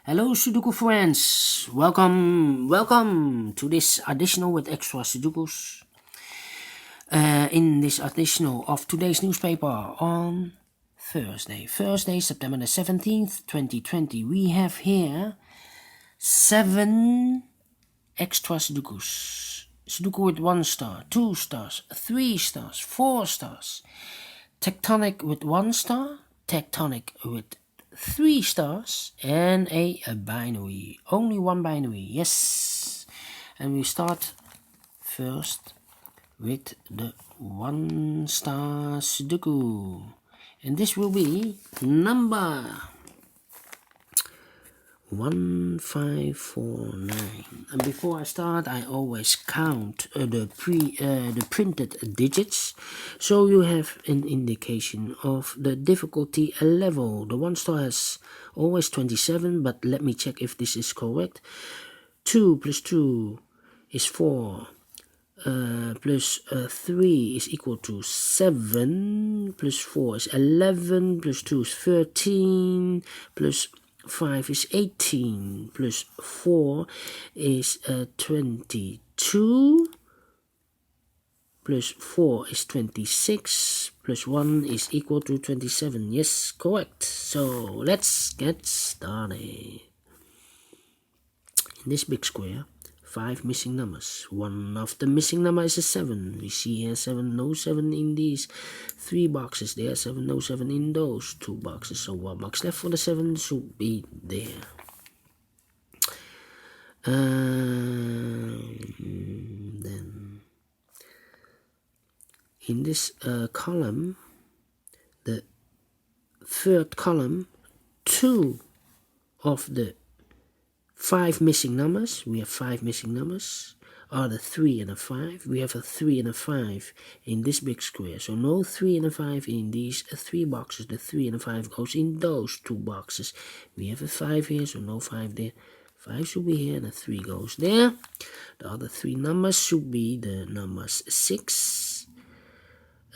Hello, Sudoku friends. Welcome to this additional with extra Sudokus. In this additional of today's newspaper on Thursday, September the 17th, 2020, we have here 7 extra Sudokus. Sudoku with 1 star, 2 stars, 3 stars, 4 stars. Tectonic with 1 star, Tectonic with 3 stars, and a binary. Only one binary, yes. And we start first with the 1 star Sudoku. And this will be number 1549. And before I start, I always count the printed digits, so you have an indication of the difficulty level. The 1 star has always 27, but let me check if this is correct. 2 plus 2 is 4. Plus 3 is equal to 7, plus 4 is 11, plus 2 is 13, plus 5 is 18, plus 4 is 22, plus 4 is 26, plus 1 is equal to 27. Yes, correct. So let's get started. In this big square, 5 missing numbers. One of the missing numbers is a 7. We see here 7, no 7 in these 3 boxes. There are 7, no 7 in those 2 boxes. So 1 box left for the 7 should be there. Then in this column, the third column, 2 of the 5 missing numbers, we have 5 missing numbers, are the 3 and a 5. We have a 3 and a 5 in this big square, so no 3 and a 5 in these 3 boxes. The 3 and a 5 goes in those 2 boxes. We have a 5 here, so no 5 there. 5 should be here, and a 3 goes there. The other 3 numbers should be the numbers 6,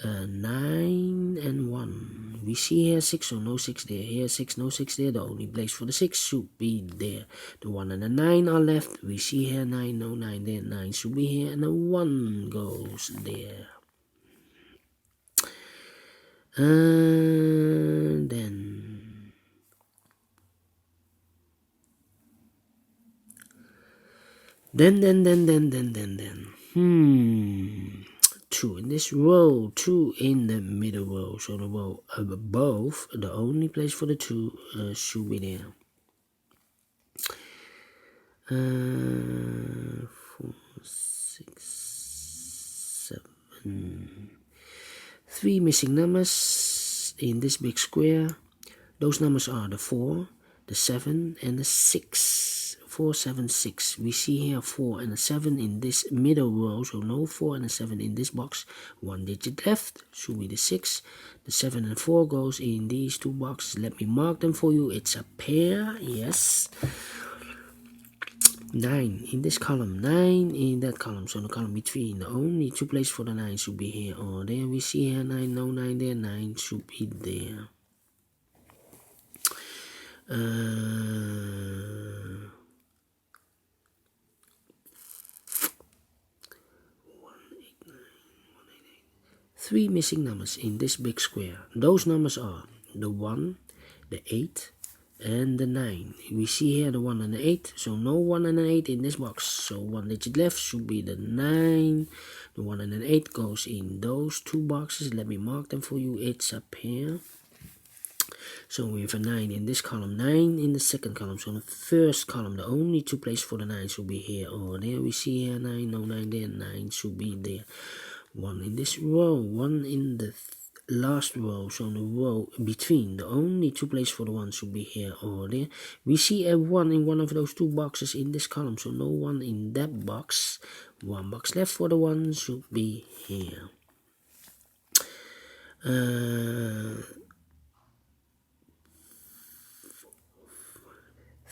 9 and 1. We see here 6, so no 6 there. Here 6, no 6 there. The only place for the 6 should be there. The 1 and the 9 are left. We see here 9, no 9 there. 9 should be here, and the 1 goes there. And then 2 in this row, 2 in the middle row, so the row above, the only place for the 2 should be there. 4, 6, 7. 3 missing numbers in this big square. Those numbers are the 4, the 7, and the 6. 4, 7, 6. We see here 4 and a 7 in this middle row, so no 4 and a 7 in this box. 1 digit left, should be the 6. The 7 and 4 goes in these 2 boxes. Let me mark them for you. It's a pair, yes. 9 in this column, 9 in that column, so the column between. The only 2 places for the 9 should be here or there. We see here 9, no 9 there, 9 should be there. 3 missing numbers in this big square. Those numbers are the 1, the 8, and the 9. We see here the 1 and the 8, so no 1 and an 8 in this box. So 1 digit left should be the 9. The 1 and an 8 goes in those 2 boxes. Let me mark them for you. It's a pair. So we have a 9 in this column, 9 in the second column. So in the first column, the only 2 places for the 9 should be here or there. We see here 9, no 9 there, 9 should be there. 1 in this row, 1 in the last row, so in the row between. The only 2 places for the 1 should be here or there. We see a 1 in one of those 2 boxes in this column, so no 1 in that box. 1 box left for the 1 should be here.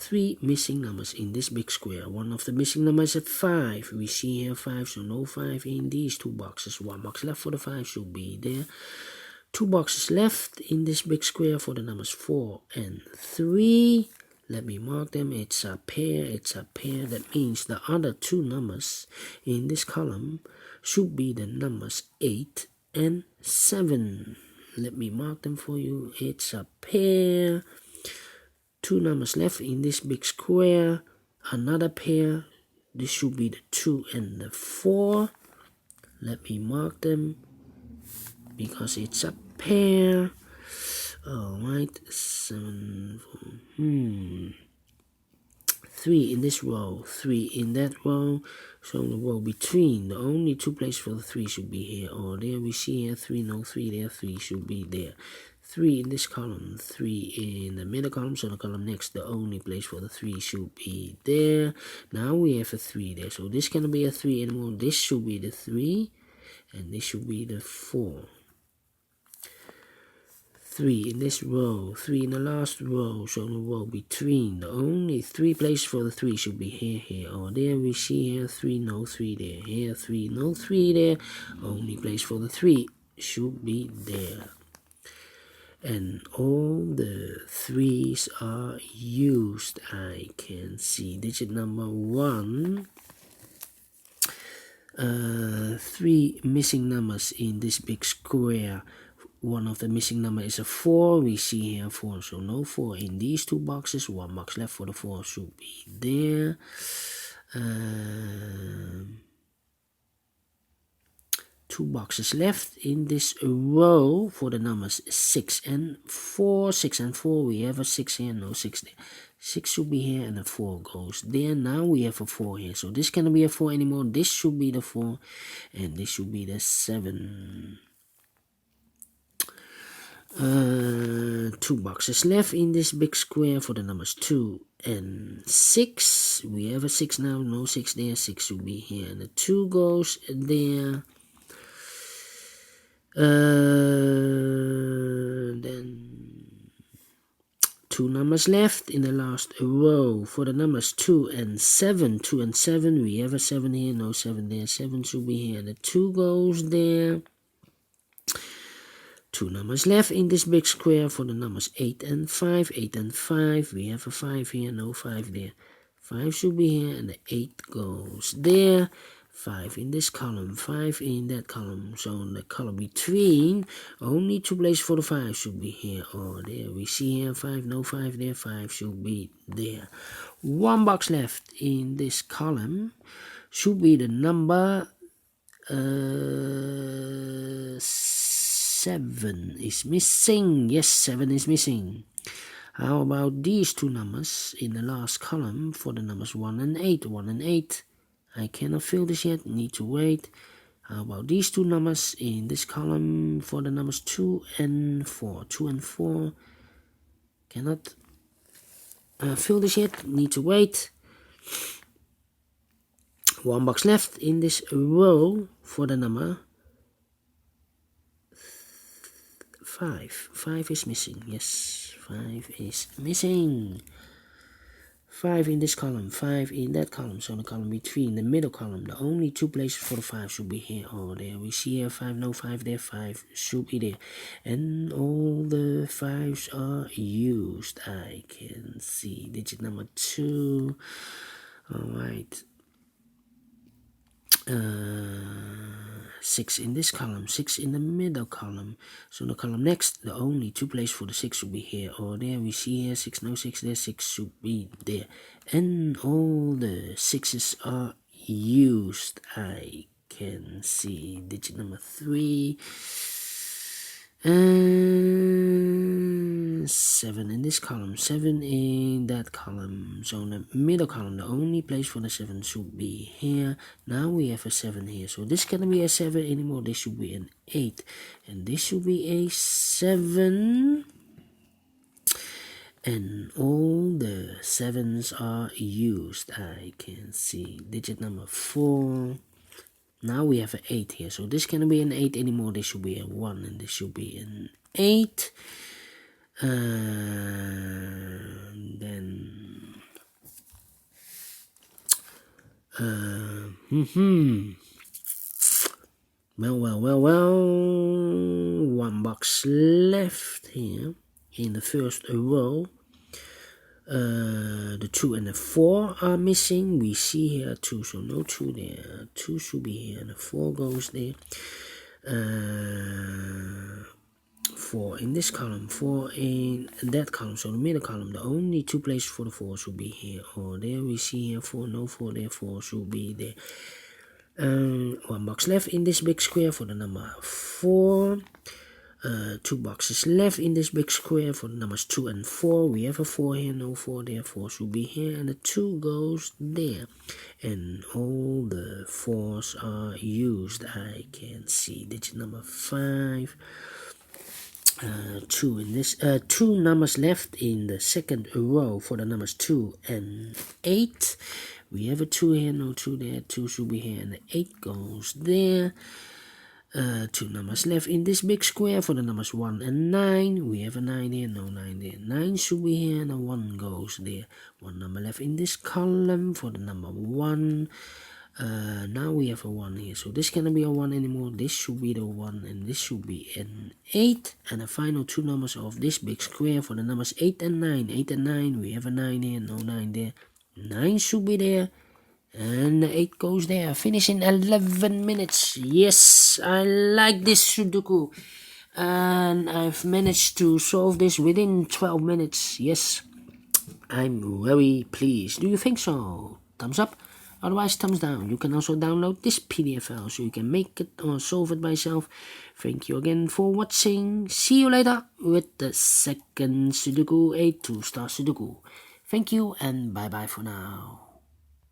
3 missing numbers in this big square. One of the missing numbers is 5. We see here 5, so no 5 in these 2 boxes. 1 box left for the 5 should be there. 2 boxes left in this big square for the numbers 4 and 3. Let me mark them. It's a pair. It's a pair. That means the other two numbers in this column should be the numbers 8 and 7. Let me mark them for you. It's a pair. Two numbers left in this big square. Another pair. This should be the 2 and the 4. Let me mark them because it's a pair. Alright, 7, 3 in this row, 3 in that row. So the row between, the only two places for the 3 should be here or there. We see here 3, no 3 there, 3 should be there. 3 in this column, 3 in the middle column, so the column next, the only place for the 3 should be there. Now we have a 3 there, so this cannot be a 3 anymore. This should be the 3, and this should be the 4. 3 in this row, 3 in the last row, so the row between, the only 3 places for the 3 should be here, or there. We see here 3, no 3 there, here 3, no 3 there, only place for the 3 should be there. And all the 3's are used. I can see digit number 1. 3 missing numbers in this big square. One of the missing number is a 4. We see here 4, so no 4 in these two boxes. 1 box left for the 4 should be there. 2 boxes left in this row for the numbers 6 and 4. 6 and 4, we have a 6 here, no 6 there. 6 should be here and a 4 goes there. Now we have a 4 here, so this cannot be a 4 anymore. This should be the 4 and this should be the 7. 2 boxes left in this big square for the numbers 2 and 6. We have a 6 now, no 6 there. 6 should be here and the 2 goes there. Then 2 numbers left in the last row for the numbers 2 and 7. 2 and 7, we have a 7 here, no 7 there. 7 should be here and the 2 goes there. 2 numbers left in this big square for the numbers 8 and 5. 8 and 5, we have a 5 here, no 5 there. 5 should be here and the 8 goes there. 5 in this column, 5 in that column. So in the column between, only 2 places for the 5 should be here or there. We see here 5, no 5 there. 5 should be there. 1 box left in this column should be the number 7 is missing. Yes, 7 is missing. How about these 2 numbers in the last column for the numbers 1 and 8? 1 and 8. I cannot fill this yet, need to wait. How about these 2 numbers in this column for the numbers 2 and 4? 2 and 4. Cannot fill this yet, need to wait. 1 box left in this row for the number 5. 5 is missing. Yes, 5 is missing. 5 in this column, 5 in that column. So the column between, the middle column, the only 2 places for the 5 should be here or there. We see here 5, no 5 there. 5 should be there. And all the 5's are used. I can see digit number 2. Alright. 6 in this column, 6 in the middle column. So the column next, the only 2 places for the 6 should be here or there. We see here 6, no 6 there. 6 should be there. And all the 6's are used. I can see digit number 3. And 7 in this column, 7 in that column. So in the middle column, the only place for the 7 should be here. Now we have a 7 here. So this cannot be a 7 anymore. This should be an 8. And this should be a 7. And all the 7's are used. I can see digit number 4. Now we have an 8 here. So this cannot be an 8 anymore. This should be a 1 and this should be an 8. Then well, 1 box left here in the first row. The 2 and the 4 are missing. We see here 2, so no 2 there. 2 should be here, and the 4 goes there. 4 in this column, 4 in that column, so the middle column, the only 2 places for the 4 should be here or there. We see here 4, no 4 there, 4 should be there. 1 box left in this big square for the number 4. 2 boxes left in this big square for the numbers 2 and 4. We have a 4 here, no 4 there, 4 should be here, and the 2 goes there. And all the 4s are used. I can see digit number 5. 2 in this 2 numbers left in the second row for the numbers 2 and 8. We have a 2 here, no 2 there, 2 should be here, and the 8 goes there. 2 numbers left in this big square for the numbers 1 and 9. We have a 9 here, no 9 there. 9 should be here, and a 1 goes there. 1 number left in this column for the number 1. Now we have a 1 here, so this cannot be a 1 anymore. This should be the 1, and this should be an 8. And the final 2 numbers of this big square for the numbers 8 and 9. 8 and 9, we have a 9 here, no 9 there. 9 should be there, and the 8 goes there. Finish in 11 minutes. Yes, I like this Sudoku. And I've managed to solve this within 12 minutes. Yes, I'm very pleased. Do you think so? Thumbs up. Otherwise, thumbs down. You can also download this PDF file so you can make it or solve it by yourself. Thank you again for watching. See you later with the second Sudoku, a 2-star Sudoku. Thank you and bye bye for now.